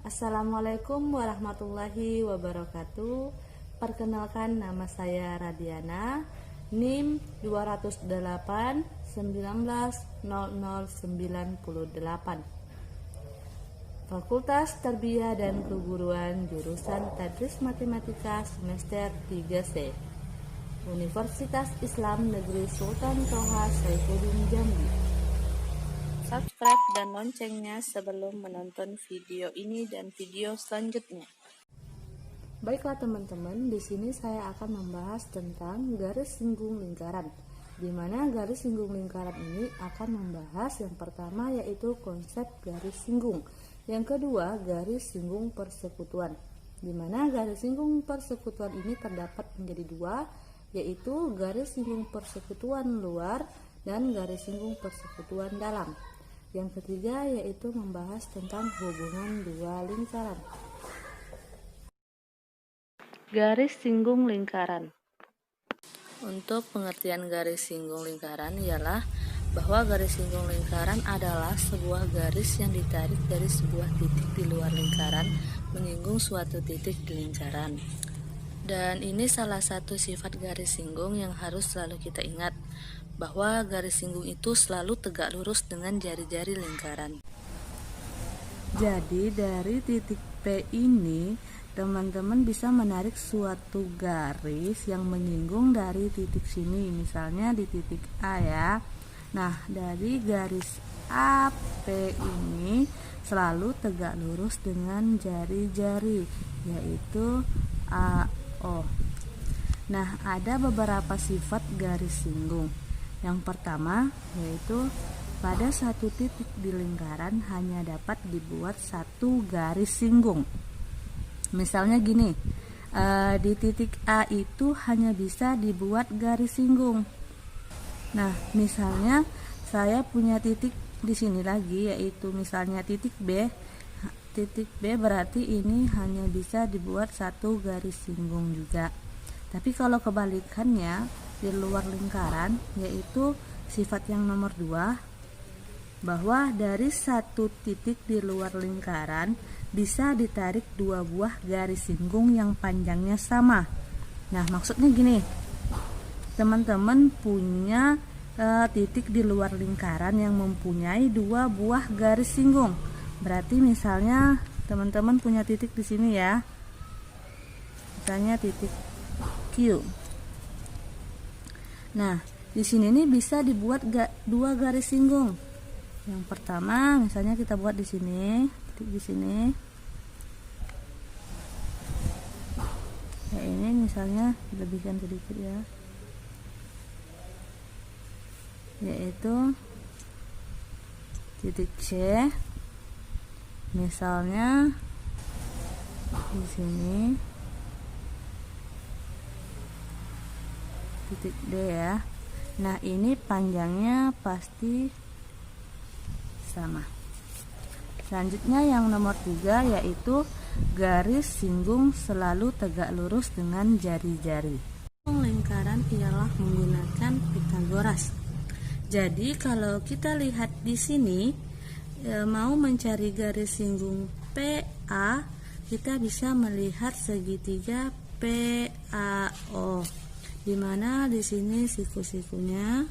Assalamualaikum warahmatullahi wabarakatuh. Perkenalkan, nama saya Radiana, NIM 208 19 0098, Fakultas Tarbiyah dan Keguruan, jurusan Tadris Matematika semester 3C, Universitas Islam Negeri Sultan Toha Saifuddin Jambi. Subscribe dan loncengnya sebelum menonton video ini dan video selanjutnya. Baiklah teman-teman, di sini saya akan membahas tentang garis singgung lingkaran, di mana garis singgung lingkaran ini akan membahas yang pertama yaitu konsep garis singgung, yang kedua garis singgung persekutuan, di mana garis singgung persekutuan ini terdapat menjadi dua, yaitu garis singgung persekutuan luar dan garis singgung persekutuan dalam. Yang ketiga yaitu membahas tentang hubungan dua lingkaran. Garis singgung lingkaran. Untuk pengertian garis singgung lingkaran ialah bahwa garis singgung lingkaran adalah sebuah garis yang ditarik dari sebuah titik di luar lingkaran menyinggung suatu titik di lingkaran. Dan ini salah satu sifat garis singgung yang harus selalu kita ingat, bahwa garis singgung itu selalu tegak lurus dengan jari-jari lingkaran. Jadi dari titik P ini teman-teman bisa menarik suatu garis yang menyinggung dari titik sini, misalnya di titik A ya. Nah, dari garis AP ini selalu tegak lurus dengan jari-jari, yaitu AO. Nah, ada beberapa sifat garis singgung. Yang pertama yaitu pada satu titik di lingkaran hanya dapat dibuat satu garis singgung. Misalnya gini, di titik A itu hanya bisa dibuat garis singgung. Nah, misalnya saya punya titik di sini lagi, yaitu misalnya titik B. Titik B berarti ini hanya bisa dibuat satu garis singgung juga. Tapi kalau kebalikannya di luar lingkaran, yaitu sifat yang nomor 2, bahwa dari satu titik di luar lingkaran bisa ditarik dua buah garis singgung yang panjangnya sama. Nah, maksudnya gini, teman-teman punya titik di luar lingkaran yang mempunyai dua buah garis singgung. Berarti misalnya teman-teman punya titik di sini ya, misalnya titik Q. Nah, di sini nih bisa dibuat dua garis singgung. Yang pertama, misalnya kita buat di sini, titik di sini. Ya, ini misalnya lebihkan sedikit ya. Yaitu titik C. Misalnya di sini titik D ya. Nah, ini panjangnya pasti sama. Selanjutnya yang nomor 3 yaitu garis singgung selalu tegak lurus dengan jari-jari. Lingkaran ialah menggunakan Pitagoras. Jadi kalau kita lihat di sini, mau mencari garis singgung PA, kita bisa melihat segitiga PAO, di mana di sini siku-sikunya.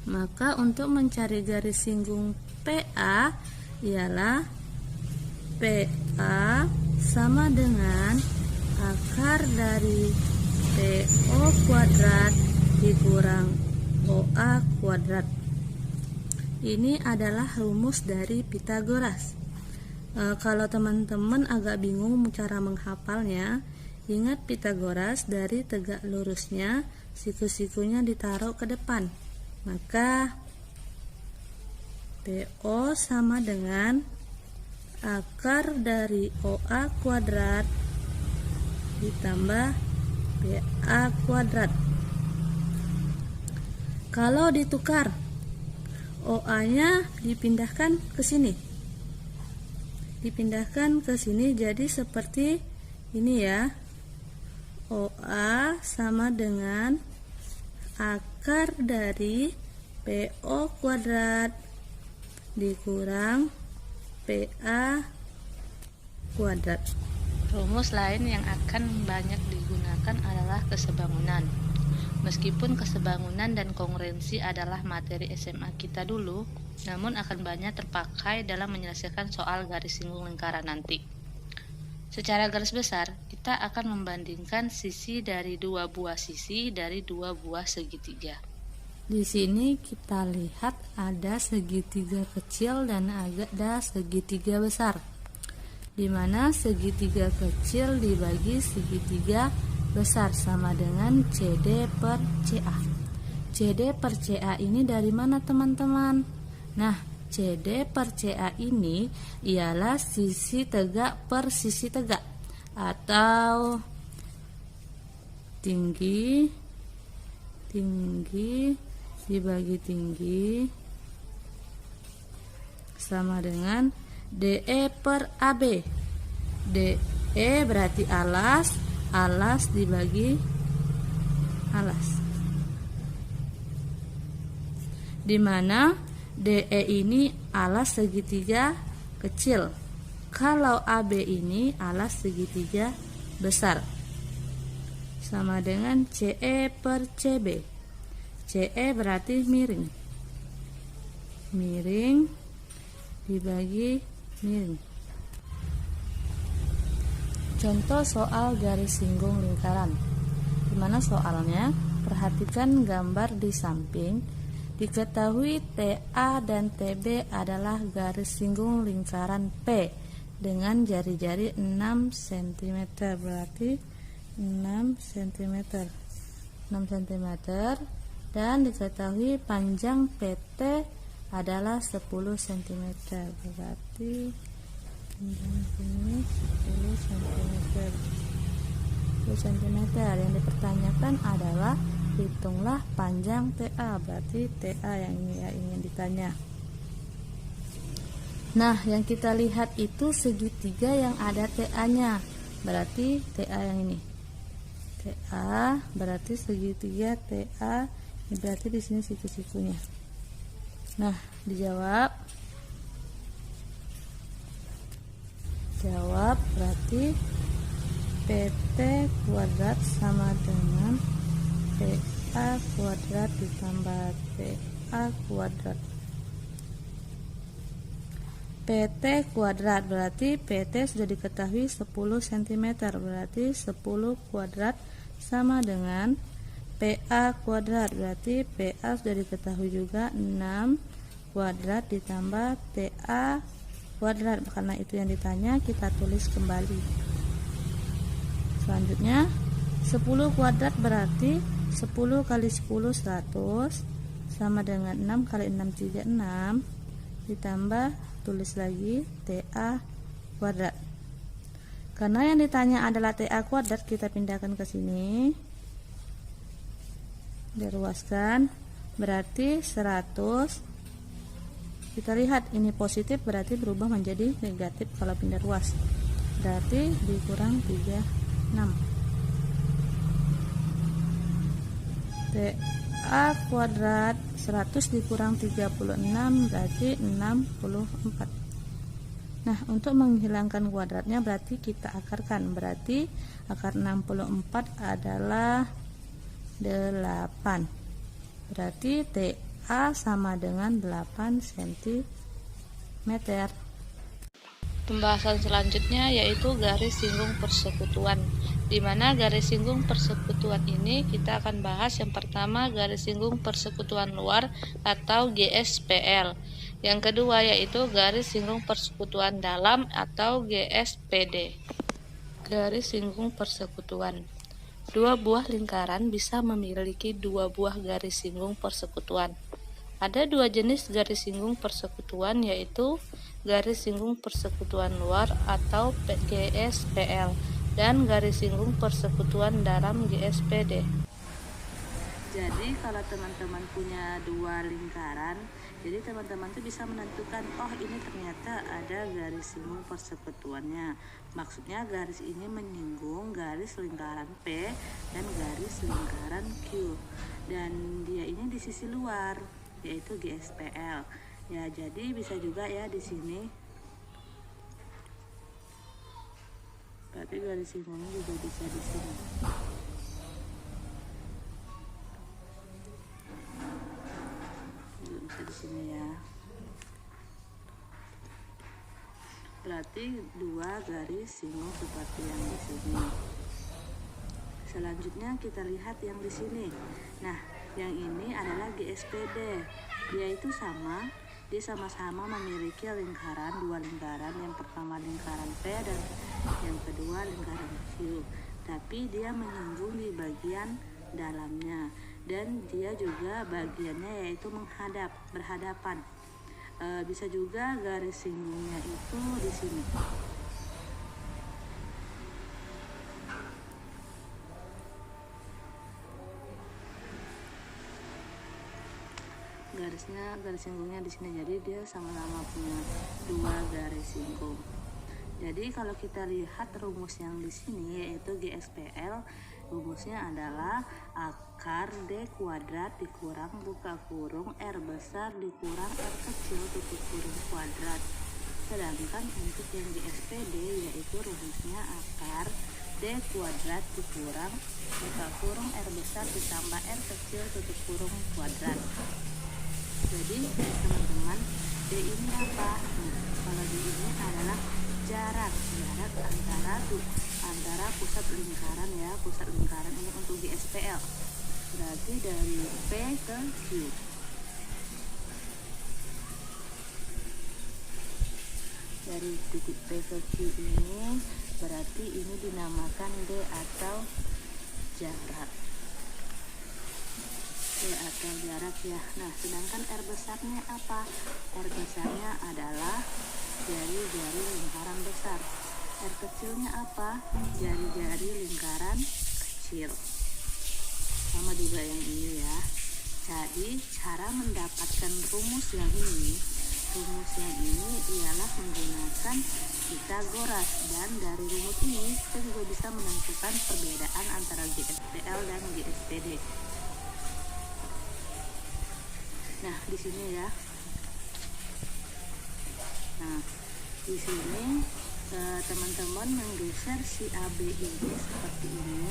Maka untuk mencari garis singgung PA ialah PA sama dengan akar dari PO kuadrat dikurang OA kuadrat. Ini adalah rumus dari Pitagoras. Kalau teman-teman agak bingung cara menghafalnya, ingat Pitagoras, dari tegak lurusnya siku-sikunya ditaruh ke depan. Maka PO sama dengan akar dari OA kuadrat ditambah PA kuadrat. Kalau ditukar, OA-nya dipindahkan ke sini. Dipindahkan ke sini jadi seperti ini ya. OA sama dengan akar dari PO kuadrat dikurang PA kuadrat. Rumus lain yang akan banyak digunakan adalah kesebangunan. Meskipun kesebangunan dan kongruensi adalah materi SMA kita dulu, namun akan banyak terpakai dalam menyelesaikan soal garis singgung lingkaran nanti. Secara garis besar, kita akan membandingkan sisi dari dua buah sisi dari dua buah segitiga. Di sini kita lihat ada segitiga kecil dan ada segitiga besar, di mana segitiga kecil dibagi segitiga besar sama dengan CD per CA. CD per CA ini dari mana teman-teman? Nah, CD per CA ini ialah sisi tegak per sisi tegak, atau tinggi dibagi tinggi sama dengan DE per AB. DE berarti alas dibagi alas, di mana DE ini alas segitiga kecil, kalau AB ini alas segitiga besar, sama dengan CE per CB. CE berarti miring dibagi miring. Contoh soal garis singgung lingkaran. Gimana soalnya? Perhatikan gambar di samping. Diketahui TA dan TB adalah garis singgung lingkaran P dengan jari-jari 6 cm, berarti 6 cm. Dan diketahui panjang PT adalah 10 cm, berarti panjang sini 10 cm. Yang dipertanyakan adalah hitunglah panjang TA, berarti TA yang ingin ditanya. Nah, yang kita lihat itu segitiga yang ada TA-nya, berarti TA yang ini. TA berarti segitiga TA, berarti di sini siku-sikunya. Nah, dijawab. Jawab berarti PT kuadrat sama dengan PA kuadrat ditambah TA kuadrat. PT kuadrat berarti PT sudah diketahui 10 cm, berarti 10 kuadrat sama dengan PA kuadrat, berarti PA sudah diketahui juga 6 kuadrat ditambah TA kuadrat. Karena itu yang ditanya, kita tulis kembali. Selanjutnya 10 kuadrat berarti 10 kali 10 100 sama dengan 6 kali 6 36 ditambah tulis lagi TA kuadrat. Karena yang ditanya adalah TA kuadrat, kita pindahkan ke sini, diruaskan, berarti 100. Kita lihat ini positif, berarti berubah menjadi negatif kalau pindah ruas, berarti dikurang 36. TA kuadrat 100 dikurang 36 berarti 64. Nah, untuk menghilangkan kuadratnya berarti kita akarkan, berarti akar 64 adalah 8, berarti TA sama dengan 8 cm. Pembahasan selanjutnya yaitu garis singgung persekutuan, di mana garis singgung persekutuan ini kita akan bahas yang pertama garis singgung persekutuan luar atau GSPL, yang kedua yaitu garis singgung persekutuan dalam atau GSPD. Garis singgung persekutuan. Dua buah lingkaran bisa memiliki dua buah garis singgung persekutuan. Ada dua jenis garis singgung persekutuan, yaitu garis singgung persekutuan luar atau GSPL dan garis singgung persekutuan dalam GSPD. Jadi kalau teman-teman punya dua lingkaran, jadi teman-teman tuh bisa menentukan, oh ini ternyata ada garis singgung persekutuannya. Maksudnya garis ini menyinggung garis lingkaran P dan garis lingkaran Q, dan dia ini di sisi luar, yaitu GSPL. Ya, jadi bisa juga ya di sini berarti garis singgungnya juga bisa di sini. Juga bisa di sini ya. Berarti 2 garis singgung seperti yang di sini. Selanjutnya kita lihat yang di sini. Nah, yang ini adalah GSPD. Dia itu sama, dia sama-sama memiliki lingkaran, 2 lingkaran. Yang pertama lingkaran P dan yang kedua lingkaran Q. Tapi dia menyinggung di bagian dalamnya, dan dia juga bagiannya yaitu menghadap, berhadapan. Bisa juga garis singgungnya itu di sini. Garis singgungnya di sini, jadi dia sama-sama punya 2 garis singgung. Jadi kalau kita lihat rumus yang di sini yaitu GSPL, rumusnya adalah akar D kuadrat dikurang buka kurung R besar dikurang R kecil tutup kurung kuadrat. Sedangkan untuk yang GSPD yaitu rumusnya akar D kuadrat dikurang buka kurung R besar ditambah R kecil tutup kurung kuadrat. Jadi teman-teman, D ini apa? Nah, kalau D ini adalah jarak antara pusat lingkaran ya, pusat lingkaran ini untuk GSPL. Berarti dari P ke Q. Dari titik P ke Q ini berarti ini dinamakan D atau jarak. Atau jarak ya. Nah, sedangkan R besarnya apa? R besarnya adalah jari-jari lingkaran besar. R kecilnya apa? Jari-jari lingkaran kecil. Sama juga yang ini ya. Jadi cara mendapatkan rumus yang ini ialah menggunakan Pitagoras, dan dari rumus ini kita juga bisa menentukan perbedaan antara GSPL dan GSPD. Nah, di sini ya. Nah, di sini teman-teman menggeser si AB ini seperti ini.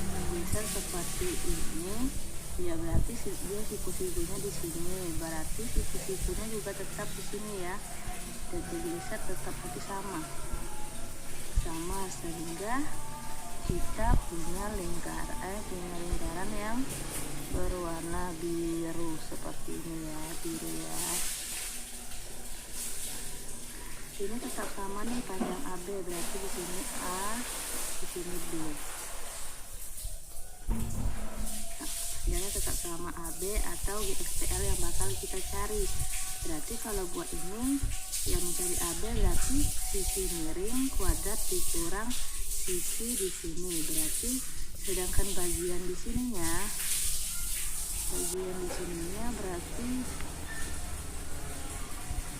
Menggeser seperti ini, ya berarti dia siku-sikunya di sini. Berarti siku-sikunya juga tetap di sini ya. Dan digeser tetap nanti sama sehingga kita punya lingkaran yang berwarna biru seperti ini ya, biru ya. Ini tetap sama nih panjang AB, berarti di sini A, di sini B. Nah, tetap sama AB atau GSPL yang bakal kita cari. Berarti kalau buat ini yang mencari AB berarti sisi miring kuadrat dikurang sisi di sini, berarti sedangkan bagian di sininya berarti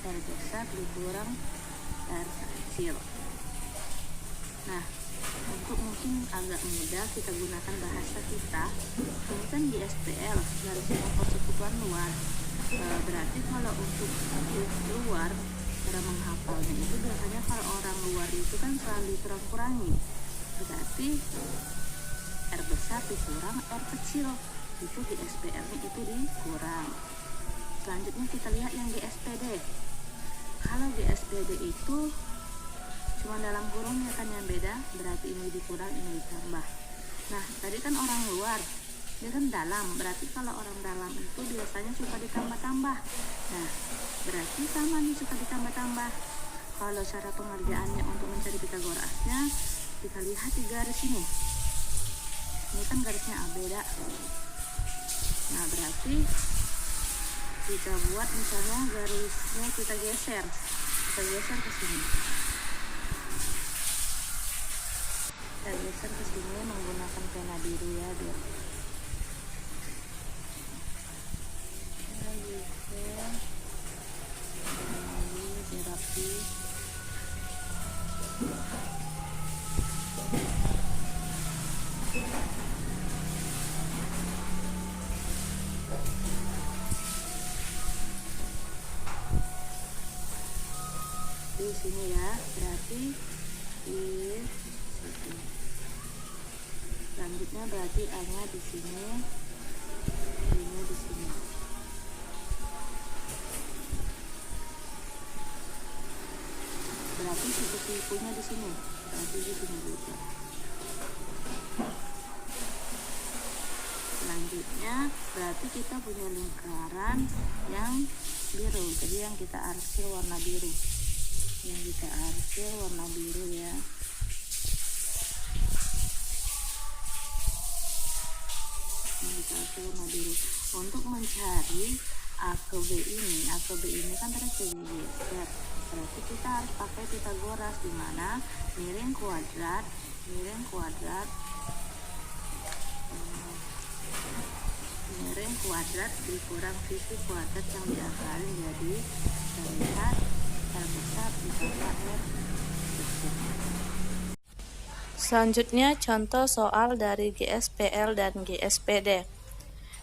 R besar dikurang R kecil. Nah, untuk mungkin agak mudah kita gunakan bahasa kita, ini kan di SPL garis singgung persekutuan luar. Berarti kalau untuk luar, cara menghafalnya itu biasanya kalau orang luar itu kan selalu dikurang-kurangi. Berarti R besar dikurang R kecil, itu di SPL-nya itu dikurang. Selanjutnya kita lihat yang GSPD. Kalau GSPD itu cuma dalam kurungnya kan yang beda, berarti ini dikurang ini ditambah. Nah, tadi kan orang luar, dia kan dalam, berarti kalau orang dalam itu biasanya suka ditambah-tambah. Nah, berarti sama nih suka ditambah-tambah. Kalau cara pengerjaannya untuk mencari Pitagorasnya, kita lihat di garis ini. Ini kan garisnya A beda. Nah, berarti kita buat misalnya garisnya kita geser ke sini. Kita geser ke sini menggunakan pena biru ya, biar rapi. di sini ya, berarti di sini. Selanjutnya berarti A-nya di sini, B-nya di sini. Berarti titik-titiknya di sini, berarti di sini juga. Selanjutnya berarti kita punya lingkaran yang biru, jadi yang kita arsir warna biru, ya. Untuk mencari A ke B ini kan terus digeser, berarti kita harus pakai Pitagoras, di mana miring kuadrat dikurang sisi kuadrat yang diakalin, jadi terlihat R besar ditambah R kecil. Selanjutnya contoh soal dari GSPL dan GSPD,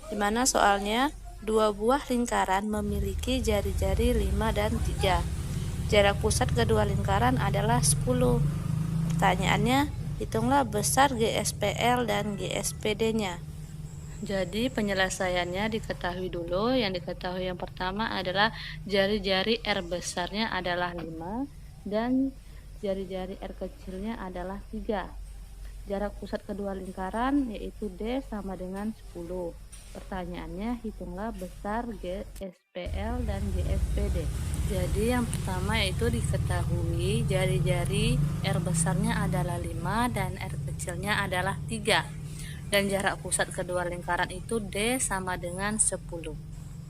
di mana soalnya dua buah lingkaran memiliki jari-jari 5 dan 3. Jarak pusat kedua lingkaran adalah 10. Pertanyaannya, hitunglah besar GSPL dan GSPD-nya. Jadi penyelesaiannya diketahui dulu. Yang diketahui yang pertama adalah jari-jari R besarnya adalah 5 dan jari-jari R kecilnya adalah 3. Jarak pusat kedua lingkaran yaitu D sama dengan 10. Pertanyaannya, hitunglah besar GSPL dan GSPD. Jadi yang pertama yaitu diketahui jari-jari R besarnya adalah 5 dan R kecilnya adalah 3. Dan jarak pusat kedua lingkaran itu D sama dengan 10.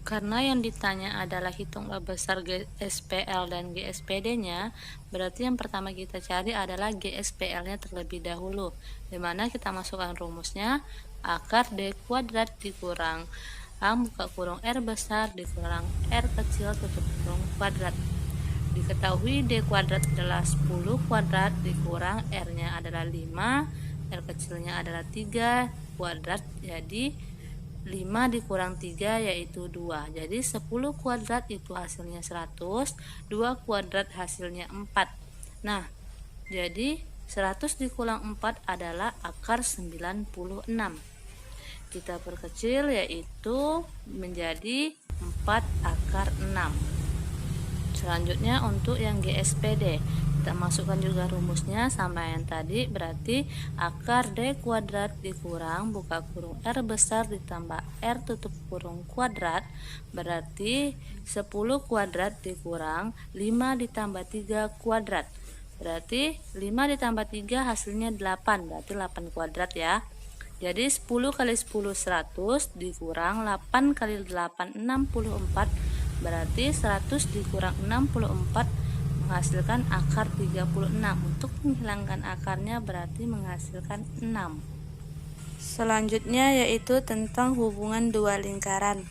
Karena yang ditanya adalah hitunglah besar GSPL dan GSPD-nya, berarti yang pertama kita cari adalah GSPL-nya terlebih dahulu, dimana kita masukkan rumusnya akar D kuadrat dikurang A buka kurung R besar dikurang R kecil tutup kurung kuadrat. Diketahui D kuadrat adalah 10 kuadrat dikurang R-nya adalah 5, R kecilnya adalah 3 kuadrat, jadi 5 dikurang 3 yaitu 2. Jadi 10 kuadrat itu hasilnya 100, 2 kuadrat hasilnya 4. Nah, jadi 100 dikurang 4 adalah akar 96. Kita perkecil yaitu menjadi 4 akar 6. Selanjutnya untuk yang GSPD, kita masukkan juga rumusnya sama yang tadi, berarti akar D kuadrat dikurang buka kurung R besar ditambah R tutup kurung kuadrat, berarti 10 kuadrat dikurang 5 ditambah 3 kuadrat, berarti 5 ditambah 3 hasilnya 8, berarti 8 kuadrat ya. Jadi 10 kali 10 100 dikurang 8 kali 8 64, berarti 100 dikurang 64 menghasilkan akar 36. Untuk menghilangkan akarnya berarti menghasilkan 6. Selanjutnya yaitu tentang hubungan dua lingkaran.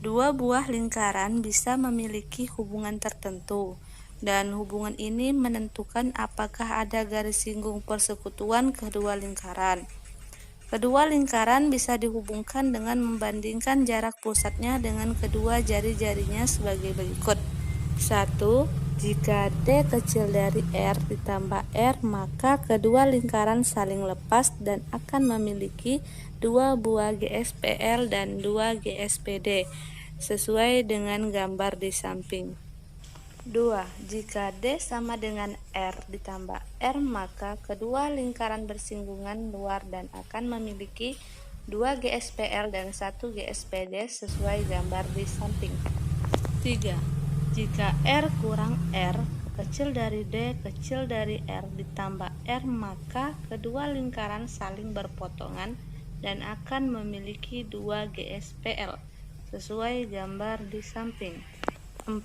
Dua buah lingkaran bisa memiliki hubungan tertentu, dan hubungan ini menentukan apakah ada garis singgung persekutuan kedua lingkaran. Kedua lingkaran bisa dihubungkan dengan membandingkan jarak pusatnya dengan kedua jari-jarinya sebagai berikut. 1. Jika D kecil dari R ditambah R, maka kedua lingkaran saling lepas dan akan memiliki dua buah GSPL dan dua GSPD, sesuai dengan gambar di samping. 2. Jika D sama dengan R ditambah R, maka kedua lingkaran bersinggungan luar dan akan memiliki 2 GSPL dan 1 GSPD sesuai gambar di samping. 3. Jika R kurang R, kecil dari D kecil dari R ditambah R, maka kedua lingkaran saling berpotongan dan akan memiliki 2 GSPL sesuai gambar di samping. 4.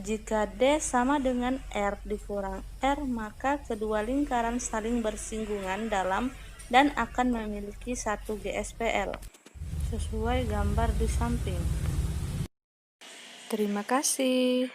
Jika D sama dengan R dikurang R, maka kedua lingkaran saling bersinggungan dalam dan akan memiliki 1 GSPL sesuai gambar di samping. Terima kasih.